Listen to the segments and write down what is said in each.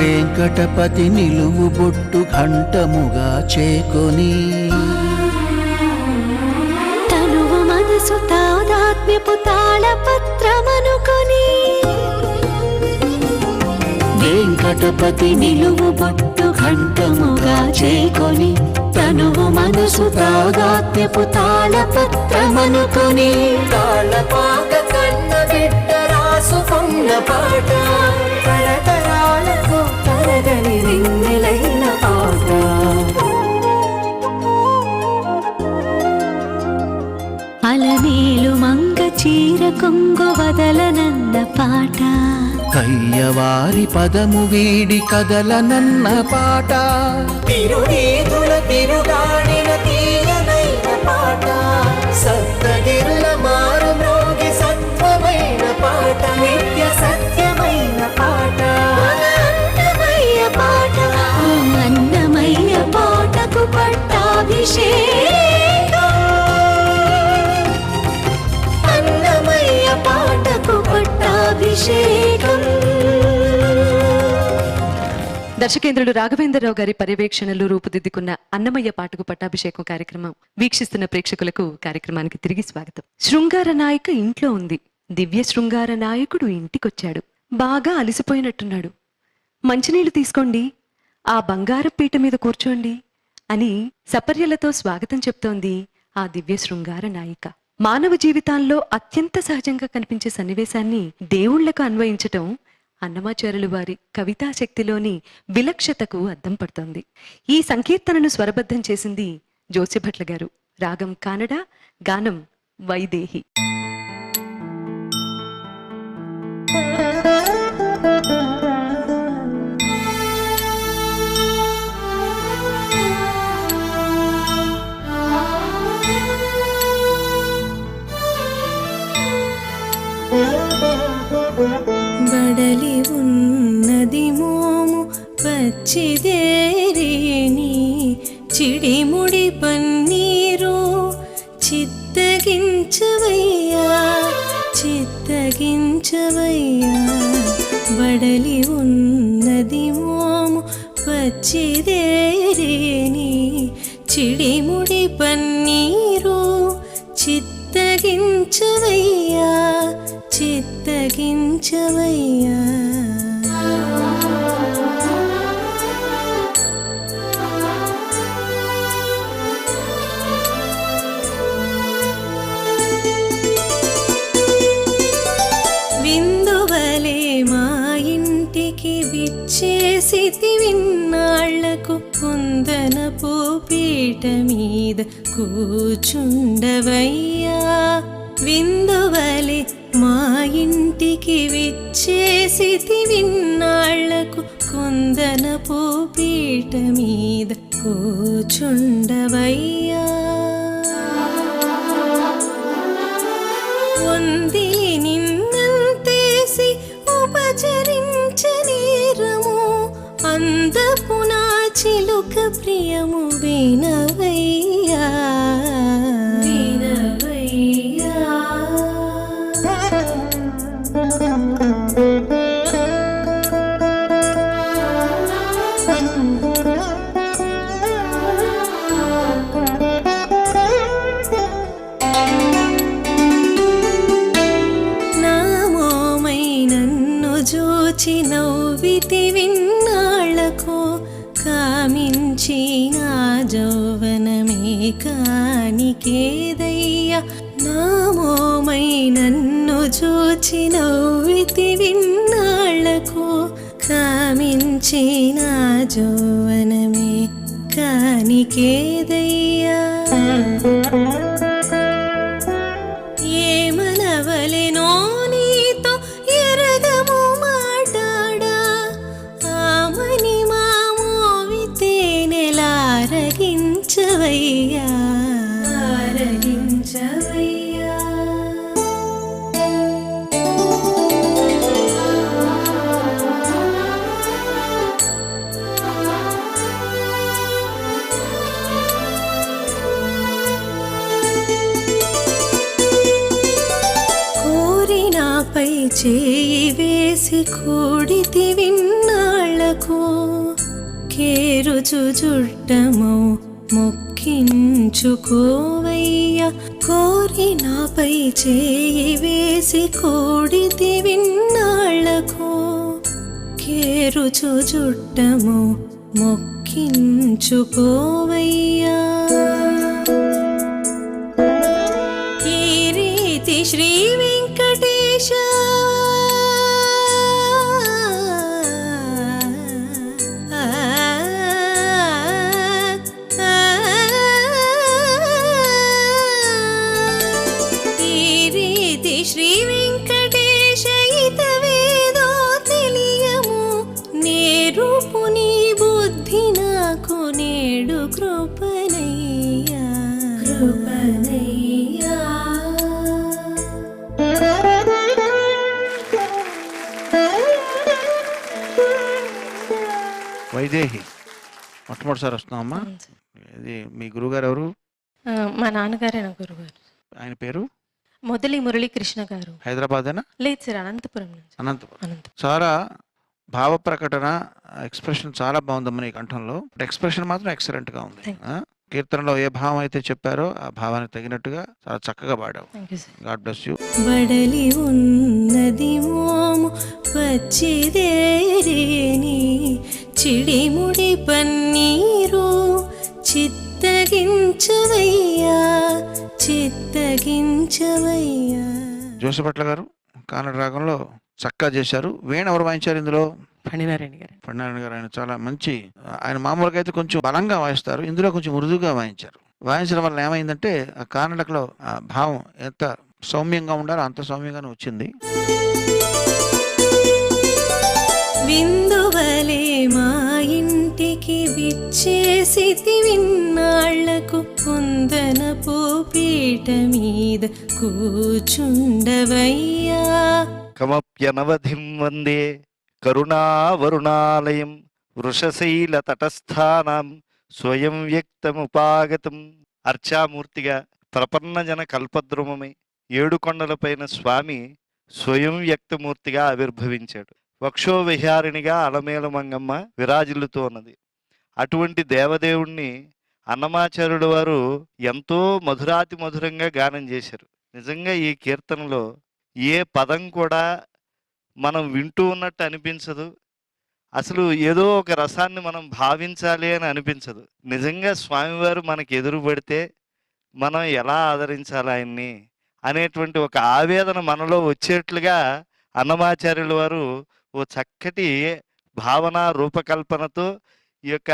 వెంకటపతి నిలువు బొట్టు ఘంటముగా చేకొని తనువు మనసు తాదాత్మ్యపు తాళపత్రమనుకొని వెంకటపతి నిలువు బొట్టు ఘంటముగా చేకొని తనువు మనసు తాదాత్మ్యపు తాళపత్రమనుకొని తాళపాక కన్న బిడ్డ రాసుకున్న పాట తరతరాలకు తరగని రింగిలైన పాట అలమేలు మంగ చీర కొంగు వదలనన్న పాట కయ్యవారి పదము వీడి కదలనన్న పాట తిరునీతుల తిరుగాడిన తీయనైన పాట సప్తగిరుల మారు మ్రోగి సత్వమైన పాట నిత్య సత్యమైన పాట అన్నమయ్య పాట అన్నమయ్య పాటకు పట్టాభిషేకం అన్నమయ్య పాటకు పట్టాభిషేకం. దర్శకేంద్రుడు రాఘవేంద్రరావు గారి పర్యవేక్షణలో రూపుదిద్దుకున్న అన్నమయ్య పాటకు పట్టాభిషేకం కార్యక్రమం వీక్షిస్తున్న ప్రేక్షకులకు కార్యక్రమానికి తిరిగి స్వాగతం. శృంగార నాయిక ఇంట్లో ఉంది. దివ్య శృంగార నాయకుడు ఇంటికొచ్చాడు. బాగా అలసిపోయినట్టున్నాడు. మంచినీళ్లు తీసుకోండి, ఆ బంగారు పీట మీద కూర్చోండి అని సపర్యలతో స్వాగతం చెప్తోంది ఆ దివ్య శృంగార నాయిక. మానవ జీవితాల్లో అత్యంత సహజంగా కనిపించే సన్నివేశాన్ని దేవుళ్లకు అన్వయించటం అన్నమాచార్యులు వారి కవితాశక్తిలోని విలక్షతకు అద్దం పడుతోంది. ఈ సంకీర్తనను స్వరబద్ధం చేసింది జోసిభట్ల గారు. రాగం కానడ, గానం వైదేహి. బడలి ఉన్నది మోము పచ్చిదేరేని చిడిముడి పన్నీరు చిత్తగించవయ్యా చిత్తగించవయ్యా. బడలి ఉన్నది మోము పచ్చిదేరేని చిడిముడి పన్నీరు చిత్తగించవయ్యా చిత్తగించవయ్యా. విందువలే మా ఇంటికి విచ్చేసితి విన్నాళ్లకు కుందనపు పీట మీద కూచుండవయ్యా. విందువలే మా ఇంటికి విచ్చేసితి విన్నాళ్లకు కుందనపు పీట మీద కూచుండవయ్యా. వంది నిన్నంతేసి ఉపచరించనీరము అందపు నా చిలుక ప్రియము వినవయ్యా వినవయ్యా. నామోమై నన్ను జోచి నవ్వితి విన్నాళ్లకు కామించి నా జౌవనమే కానికేదయ్యా. నామోమై నన్ను చూచి నవ్వితి విన్నాళ్లకు కామించి నా జౌవనమే కానికేదయ్యా. ఏమనవలెనో నీతో ఎరగము మాటాడా ఆమని మామోవితే నెలారగించవయ్యా ఆరగించవయ్యా. చేయి వేసి కూడితి విన్నాళ్లకు విన్నాళ్లకు కేరుచు చుట్టము మొక్కించుకోవయ్యా కోరి నాపై చేయి వేసి కోడితి విన్నాళ్లకు కేరుచు చుట్టము మొక్కించుకోవయ్యా ఈ రీతి శ్రీ వెంకటేశ ఈ రీతి శ్రీ వెంకటేశ ఇతవేదో తెలియము నేరుపు నీ బుద్ధి నాకు నేడు కృపనయ్యా కృపనయ్యా. వైదేహి మొట్టమొదటిసారి వస్తున్నామమ్మా. ఇది మీ గురుగారు ఎవరు? మా నాన్నగారే నా గురుగారు. ఆయన పేరు మొదలి మురళీకృష్ణ గారు. హైదరాబాదేనా? లేదు సార్, అనంతపురం నుంచి. అనంతపురం. చాలా భావ ప్రకటన, ఎక్స్ప్రెషన్ చాలా బాగుందమ్మా నీ కంఠంలో. ఎక్స్ప్రెషన్ మాత్రం ఎక్సలెంట్గా ఉంది. కీర్తనలో ఏ భావం అయితే చెప్పారో ఆ భావానికి తగినట్టుగా చాలా చక్కగా పాడావు. God bless you. బడలి ఉన్నది మోము పచ్చిదేరేని చిడిముడి పన్నీరు చిత్తగించవయ్యా చిత్తగించవయ్యా. జోసపట్ల గారు కానడ రాగంలో చక్కగా చేశారు. వీణ ఎవరు వాయించారు ఇందులో? ఫణినారాయణ గారు. ఫణినారాయణ గారు. ఆయన చాలా మంచి, ఆయన మామూలుగా అయితే కొంచెం బలంగా వాయిస్తారు, ఇందులో కొంచెం మృదువుగా వాయించారు. వాయించడం వల్ల ఏమైందంటే ఆ కానడకలో ఆ భావం ఎంత సౌమ్యంగా ఉండాలో అంత సౌమ్యంగానే వచ్చింది. విందువలే మా ఇంటికి విచ్చేసితి విన్నాళ్లకు కుందనపు పీట మీద కూచుండవయ్యా కమప్యనవధిం వందే కరుణావరుణాలయం వృషశైల తటస్థానం స్వయం వ్యక్తముపాగతం. అర్చామూర్తిగా ప్రపన్నజన కల్పద్రుమమై ఏడుకొండలపైన స్వామి స్వయం వ్యక్తమూర్తిగా ఆవిర్భవించాడు. వక్షో విహారిణిగా అలమేల మంగమ్మ విరాజిల్లుతోన్నది. అటువంటి దేవదేవుణ్ణి అన్నమాచార్యుడు వారు ఎంతో మధురాతి మధురంగా గానం చేశారు. నిజంగా ఈ కీర్తనలో ఏ పదం కూడా మనం వింటూ ఉన్నట్టు అనిపించదు. అసలు ఏదో ఒక రసాన్ని మనం భావించాలి అని అనిపించదు. నిజంగా స్వామివారు మనకి ఎదురు పడితే మనం ఎలా ఆదరించాలి ఆయన్ని అనేటువంటి ఒక ఆవేదన మనలో వచ్చేట్లుగా అన్నమాచార్యుల వారు ఓ చక్కటి భావన రూపకల్పనతో ఈ యొక్క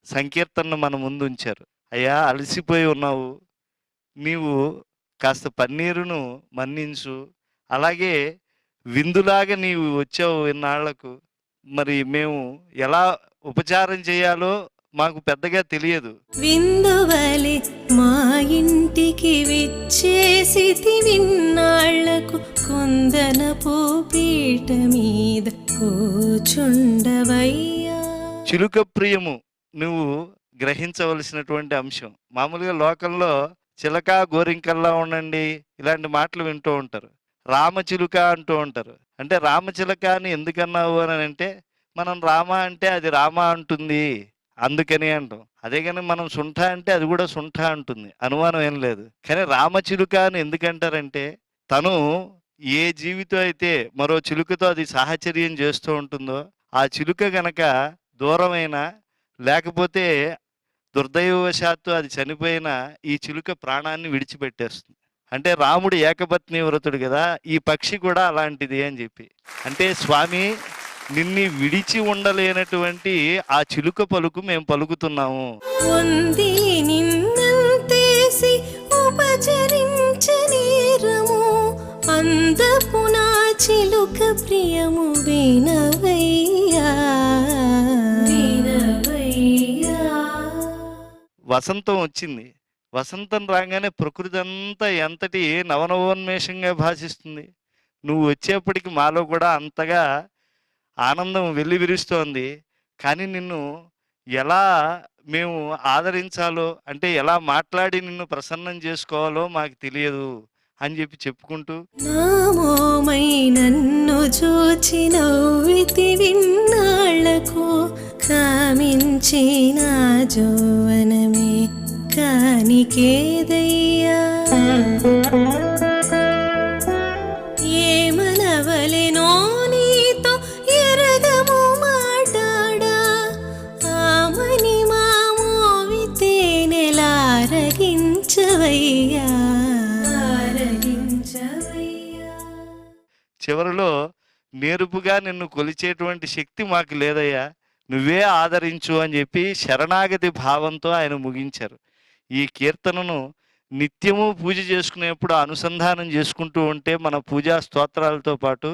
సంకీర్తనను మన ముందు ఉంచారు. అయ్యా, అలసిపోయి ఉన్నావు, నీవు కాస్త పన్నీరును మన్నించు, అలాగే విందులాగా నీవు వచ్చావు ఇన్నాళ్లకు, మరి మేము ఎలా ఉపచారం చేయాలో మాకు పెద్దగా తెలియదు. విందువలే మా ఇంటికి విచ్చేసితి విన్నాళ్లకు కుందనపు పీట మీద కూచుండవయ్యా. చిలుక ప్రియము నువ్వు గ్రహించవలసినటువంటి అంశం. మామూలుగా లోకంలో చిలక గోరింకల్లా ఉండండి ఇలాంటి మాటలు వింటూ ఉంటారు. రామచిలుక అంటూ ఉంటారు. అంటే రామచిలక అని ఎందుకన్నావు అని అంటే, మనం రామ అంటే అది రామ అంటుంది అందుకని అంటాం. అదే కానీ మనం సుంఠ అంటే అది కూడా సుంఠ అంటుంది, అనుమానం ఏం లేదు. కానీ రామచిలుక అని ఎందుకంటారంటే, తను ఏ జీవితో అయితే మరో చిలుకతో అది సాహచర్యం చేస్తూ ఉంటుందో ఆ చిలుక గనక దూరమైనా లేకపోతే దుర్దైవశాత్తు అది చనిపోయినా ఈ చిలుక ప్రాణాన్ని విడిచిపెట్టేస్తుంది. అంటే రాముడు ఏకపత్ని వ్రతుడు కదా, ఈ పక్షి కూడా అలాంటిది అని చెప్పి. అంటే స్వామి నిన్ని విడిచి ఉండలేనటువంటి ఆ చిలుక పలుకు మేము పలుకుతున్నాము. ఉంది నిన్నంతేసి ఉపచరించనేరము అందపు నా చిలుక ప్రియము వినవయ్యా వినవయ్యా. వసంతం వచ్చింది. వసంతం రాగానే ప్రకృతి అంతా ఎంతటి నవనవోన్మేషంగా భాషిస్తుంది. నువ్వు వచ్చేప్పటికి మాలో కూడా అంతగా ఆనందం వెల్లివిరుస్తోంది. కానీ నిన్ను ఎలా మేము ఆదరించాలో, అంటే ఎలా మాట్లాడి నిన్ను ప్రసన్నం చేసుకోవాలో మాకు తెలియదు అని చెప్పి చెప్పుకుంటూ, నామోమై నన్ను చూచి నవ్వితి విన్నాళ్లకు ముంచే నా జోవనమే కానికేదయ్యా ఏమనవలెనో నీతో ఎరగము మాటాడా ఆమని మామోవితే నెలారగించవయ్యా చివరిలో నేర్పుగా నిన్ను కొలిచేటువంటి శక్తి మాకు లేదయ్యా, నువ్వే ఆదరించు అని చెప్పి శరణాగతి భావంతో ఆయన ముగించారు. ఈ కీర్తనను నిత్యము పూజ చేసుకునేప్పుడు అనుసంధానం చేసుకుంటూ ఉంటే మన పూజా స్తోత్రాలతో పాటు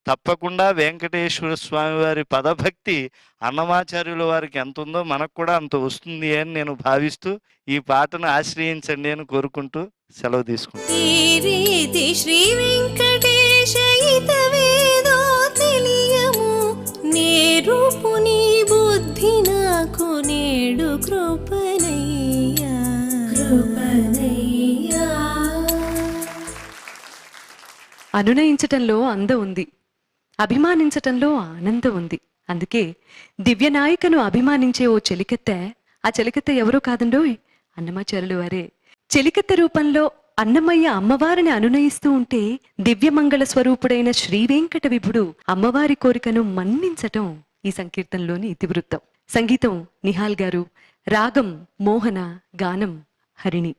తప్పకుండా వెంకటేశ్వర స్వామి వారి పదభక్తి అన్నమాచార్యుల వారికి ఎంత ఉందో మనకు కూడా అంత వస్తుంది అని నేను భావిస్తూ ఈ పాటను ఆశ్రయించండి అని కోరుకుంటూ సెలవు తీసుకుంటాను. ఈ రీతి శ్రీ వెంకటేశ హితవేదో తెలియము నేరుపు నీ బుద్ధి నాకు నేడు కృపనయ్యా కృపనయ్యా. అనునయించటంలో అందం ఉంది, అభిమానించటంలో ఆనందం ఉంది. అందుకే దివ్యనాయికను అభిమానించే ఓ చెలికత్తె, ఆ చెలికత్తె ఎవరో కాదండోయ్, అన్నమాచార్యులు వారే. చెలికత్తె రూపంలో అన్నమయ్య అమ్మవారిని అనునయిస్తూ ఉంటే దివ్యమంగళ స్వరూపుడైన శ్రీ వెంకట విభుడు అమ్మవారి కోరికను మన్నించటం ఈ సంకీర్తనలోని ఇతివృత్తం. సంగీతం నిహాల్ గారు, రాగం మోహన, గానం హరిణి.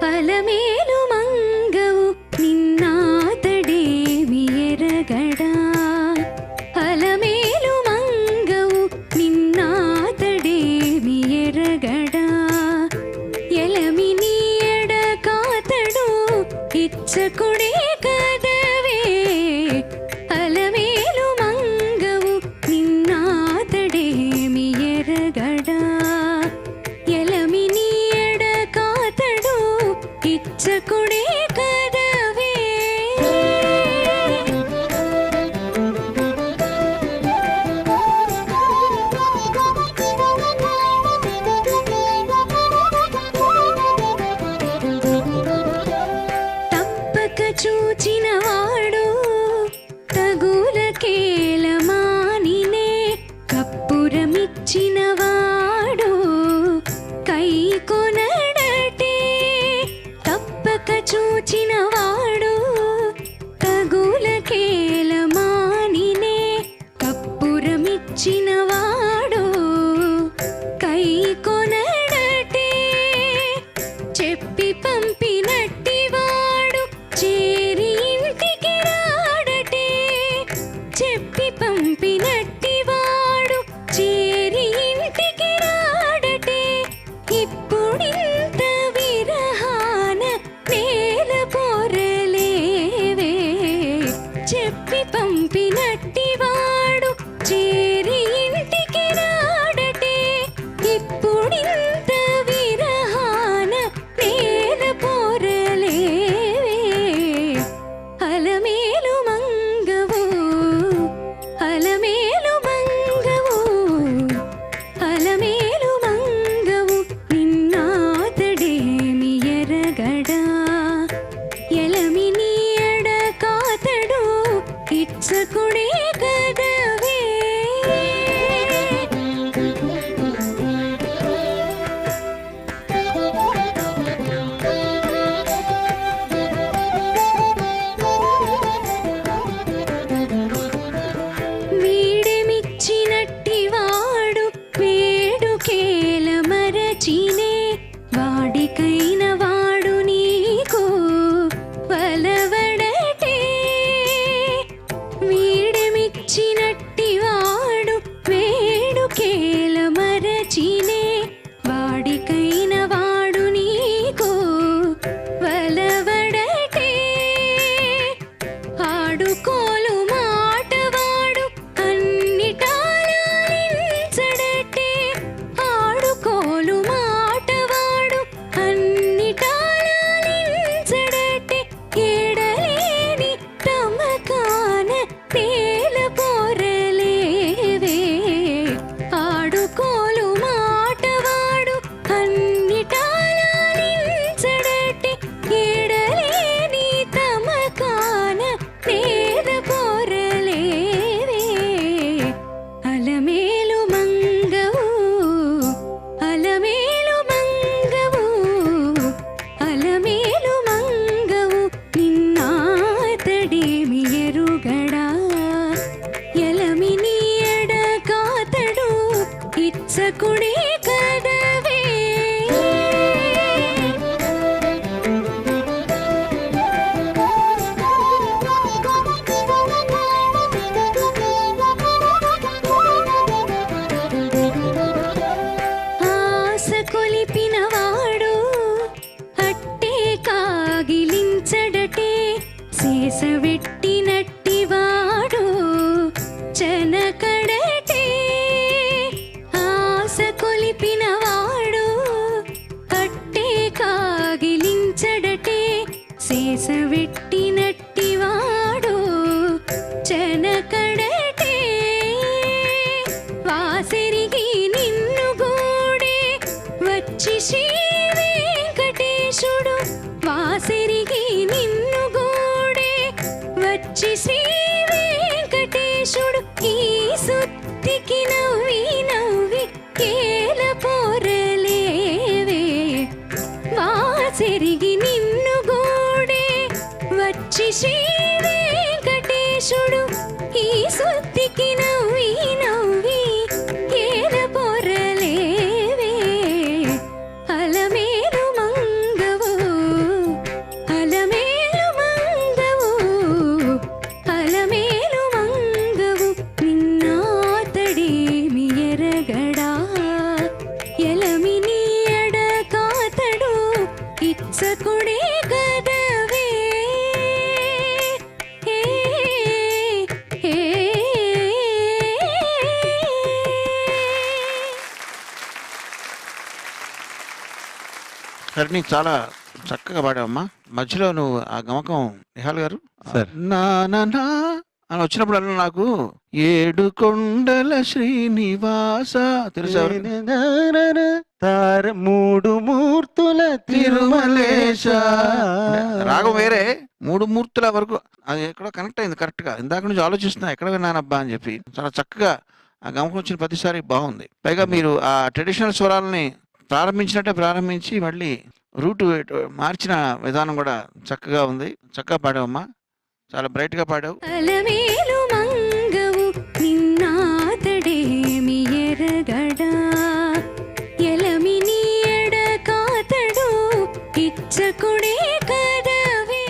ఫలమేలు మంగవు నిన్నాతడేమి ఎరగడా ఫలమేలు మంగవు నిన్నాతడేమి ఎరగడా ఎలమి నీ ఎడకాత కలిపినవాడు కట్టే కాగిలించడటే శేషవెట్టినట్టివాడు చెనకడటే వాసిరిగి నిన్ను గూడే వచ్చి శ్రీ వెంకటేశుడు వాసిరిగి నిన్ను గూడే వచ్చి శ్రీ వెంకటేశుడు ఈ సుత్తికి నవ్వి నవ్వి కేల పోరలేవే వాసిరిగి నిన్ను గూడే వచ్చి శ్రీ వెంకటేశుడు ఈ సుత్తికి నవ్వి నవ్వి కేల పోరలేవే అలమేలు మంగవు అలమేలు మంగవు అలమేలు మంగవు నిన్నాతడేమి ఎరగడా ఎలమిని ఎడకాతడు ఇచ్చకుడే కదవే ఏ, ఏ, హరిణి చాలా చక్కగా పాడావమ్మా. మధ్యలో నువ్వు ఆ గమకం నిహాల్ గారు సార్. నా నా నా అని వచ్చినప్పుడల్లా నాకు ఏడు కొండల శ్రీనివాస తెలుసా? తార మూడు మూర్తుల తిరుమలేశ రాగం వేరే, మూడు మూర్తుల వరకు అది ఎక్కడో కనెక్ట్ అయింది కరెక్ట్ గా. ఇందాక నుంచి ఆలోచిస్తున్నా ఎక్కడ విన్నానబ్బా అని చెప్పి. చాలా చక్కగా ఆ గమకం వచ్చిన ప్రతిసారి బాగుంది. పైగా మీరు ఆ ట్రెడిషనల్ స్వరాలని ప్రారంభించినట్టే ప్రారంభించి మళ్ళీ రూటు మార్చిన విధానం కూడా చక్కగా ఉంది. చక్కగా పాడావమ్మా, చాలా బ్రైట్ గా పాడావు. అలమేలు మంగవు నిన్నాతడేమి ఎరగడా ఎలమిని ఎడకాతడు ఇచ్చకుడే కదవే.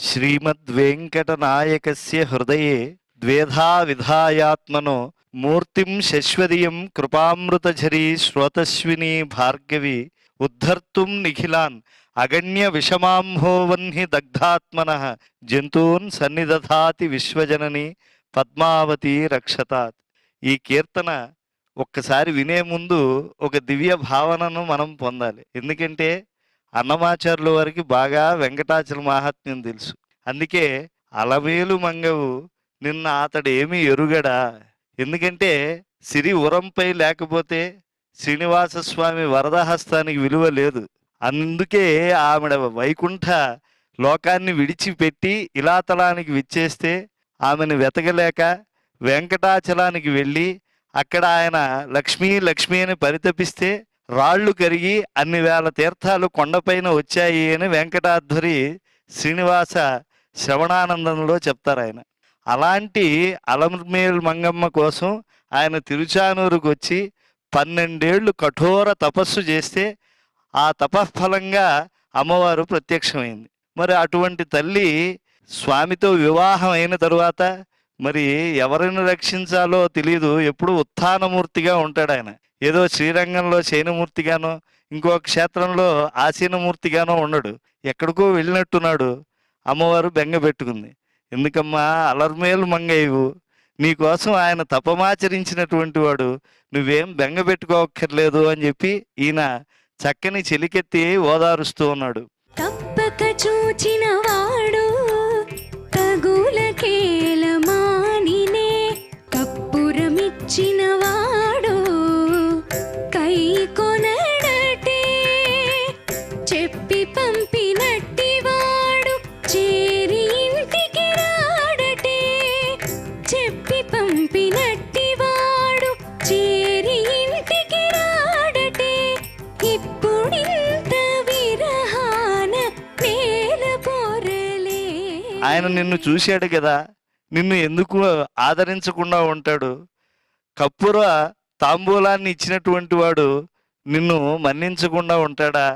శ్రీమద్వేంకటనాయకస్య హృదయే ద్వేధా విధాయాత్మనో మూర్తిం శశ్వదీయం కృపామృతఝరీ శ్రోతస్విని భార్గవి ఉద్ధర్తుం నిఖిలాన్ అగణ్య విషమాంహోవన్హి దగ్ధాత్మనః జంతూన్ సన్నిదధాతి విశ్వజనని పద్మావతి రక్షతాత్. ఈ కీర్తన ఒక్కసారి వినే ముందు ఒక దివ్య భావనను మనం పొందాలి. ఎందుకంటే అన్నమాచార్యుల వారికి బాగా వెంకటాచల మహాత్మ్యం తెలుసు. అందుకే అలమేలు మంగవు నిన్న అతడు ఏమి ఎరుగడా. ఎందుకంటే సిరి ఉరంపై లేకపోతే శ్రీనివాస స్వామి వరదహస్తానికి విలువ లేదు. అందుకే ఆమెడ వైకుంఠ లోకాన్ని విడిచిపెట్టి ఇలాతలానికి విచ్చేస్తే ఆమెను వెతకలేక వెంకటాచలానికి వెళ్ళి అక్కడ ఆయన లక్ష్మీ లక్ష్మీ అని పరితపిస్తే రాళ్ళు కరిగి అన్ని వేల తీర్థాలు కొండపైన వచ్చాయి అని వెంకటాధ్వరి శ్రీనివాస శ్రవణానందంలో చెప్తారు ఆయన. అలాంటి అలమేలు మంగమ్మ కోసం ఆయన తిరుచానూరుకు వచ్చి 12 ఏళ్ళు కఠోర తపస్సు చేస్తే ఆ తపఫలంగా అమ్మవారు ప్రత్యక్షమైంది. మరి అటువంటి తల్లి స్వామితో వివాహం అయిన తరువాత మరి ఎవరిని రక్షించాలో తెలియదు. ఎప్పుడు ఉత్థానమూర్తిగా ఉంటాడు ఆయన. ఏదో శ్రీరంగంలో శయనమూర్తిగానో ఇంకో క్షేత్రంలో ఆసీనమూర్తిగానో ఉండడు. ఎక్కడికో వెళ్ళినట్టున్నాడు. అమ్మవారు బెంగ పెట్టుకుంది. ఎందుకమ్మా అలర్మేలు మంగయ్యవు, నీకోసం ఆయన తపమాచరించినటువంటి వాడు, నువ్వేం బెంగ పెట్టుకోక్కర్లేదు అని చెప్పి ఈయన చక్కని చెలికెత్తి ఓదారుస్తూ ఉన్నాడు. తప్పక చూచిన వాడు తగులకేల మానినే కప్పురమిచ్చిన వాడు కై కొనడటే చెప్పి పంపినట్టి వాడు చేరి ఇంటికి రాడటే చెప్పి పంపినట్టి వాడు చేరి ఇంటికి రాడటే ఇప్పుడింత విరహాన నేల పోరలే. ఆయన నిన్ను చూశాడు కదా, నిన్ను ఎందుకు ఆదరించకుండా ఉంటాడు? కప్పుర తాంబూలాన్ని ఇచ్చినటువంటి వాడు నిన్ను మన్నించకుండా ఉంటాడా?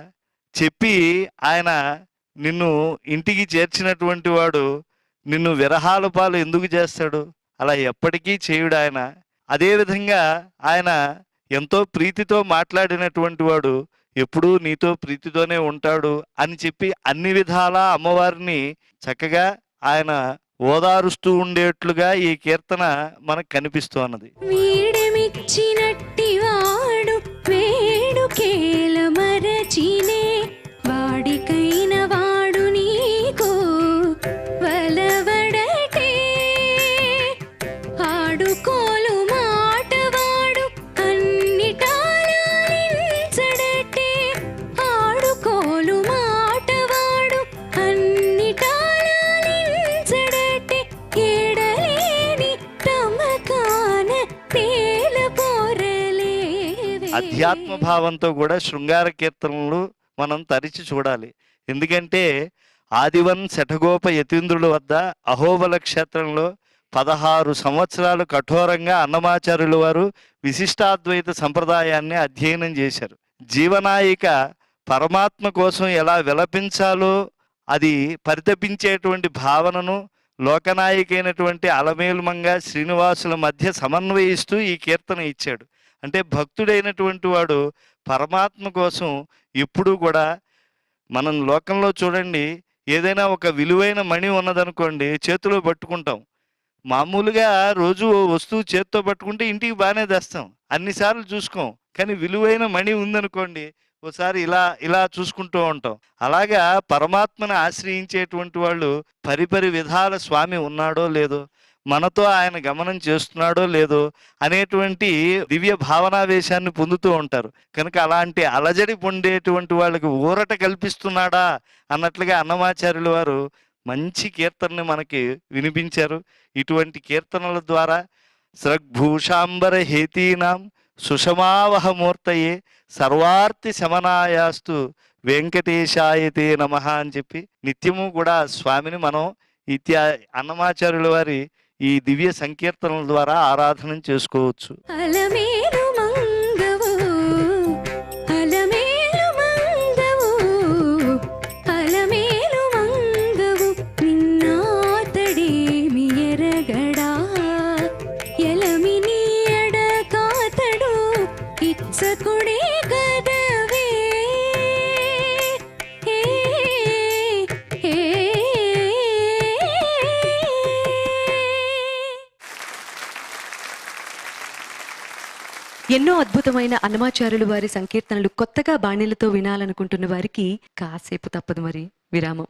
చెప్పి ఆయన నిన్ను ఇంటికి చేర్చినటువంటి వాడు నిన్ను విరహాల పాలు ఎందుకు చేస్తాడు? అలా ఎప్పటికీ చేయుడు ఆయన. అదేవిధంగా ఆయన ఎంతో ప్రీతితో మాట్లాడినటువంటి వాడు ఎప్పుడూ నీతో ప్రీతితోనే ఉంటాడు అని చెప్పి అన్ని విధాలా అమ్మవారిని చక్కగా ఆయన ఓదారుస్తూ ఉండేట్లుగా ఈ కీర్తన మనకు కనిపిస్తోన్నది. వీడమిచ్చినట్టి వాడు అధ్యాత్మ భావంతో కూడా శృంగార కీర్తనలు మనం తరిచి చూడాలి. ఎందుకంటే ఆదివన్ శఠగోప యతీంద్రుల వద్ద అహోబల క్షేత్రంలో 16 సంవత్సరాలు కఠోరంగా అన్నమాచార్యుల వారు విశిష్టాద్వైత సంప్రదాయాన్ని అధ్యయనం చేశారు. జీవనాయిక పరమాత్మ కోసం ఎలా విలపించాలో అది పరితపించేటువంటి భావనను లోకనాయకైనటువంటి అలమేలుమంగ శ్రీనివాసుల మధ్య సమన్వయిస్తూ ఈ కీర్తన ఇచ్చాడు. అంటే భక్తుడైనటువంటి వాడు పరమాత్మ కోసం ఎప్పుడూ కూడా, మనం లోకంలో చూడండి, ఏదైనా ఒక విలువైన మణి ఉన్నదనుకోండి చేతిలో పట్టుకుంటాం. మామూలుగా రోజు వస్తువు చేత్తో పట్టుకుంటే ఇంటికి బాగానే తెస్తాం, అన్నిసార్లు చూసుకోం. కానీ విలువైన మణి ఉందనుకోండి ఓసారి ఇలా చూసుకుంటూ ఉంటాం. అలాగా పరమాత్మను ఆశ్రయించేటువంటి వాళ్ళు పరిపరి విధాల స్వామి ఉన్నాడో లేదో, మనతో ఆయన గమనం చేస్తున్నాడో లేదో అనేటువంటి దివ్య భావనావేశాన్ని పొందుతూ ఉంటారు. కనుక అలాంటి అలజడి పొందేటువంటి వాళ్ళకి ఊరట కల్పిస్తున్నాడా అన్నట్లుగా అన్నమాచార్యుల వారు మంచి కీర్తనని మనకి వినిపించారు. ఇటువంటి కీర్తనల ద్వారా స్రగ్భూషాంబర హేతీనాం సుషమావహమూర్తయే సర్వార్తి శమనాయాస్తు వెంకటేశాయతే నమః అని చెప్పి నిత్యము కూడా స్వామిని మనం అన్నమాచార్యుల వారి ఈ దివ్య సంకీర్తనల ద్వారా ఆరాధన చేసుకోవచ్చు. అలమేలు మంగవు అలమేలు మంగవు అలమేలు మంగవు నిన్నాతడేమి ఎరగడా ఎలమిని ఎడకాతడు ఇచ్చకుడే కదవే ఎన్నో అద్భుతమైన అన్నమాచార్యులు వారి సంకీర్తనలు కొత్తగా బాణీలతో వినాలనుకుంటున్న వారికి కాసేపు తప్పదు మరి విరామం.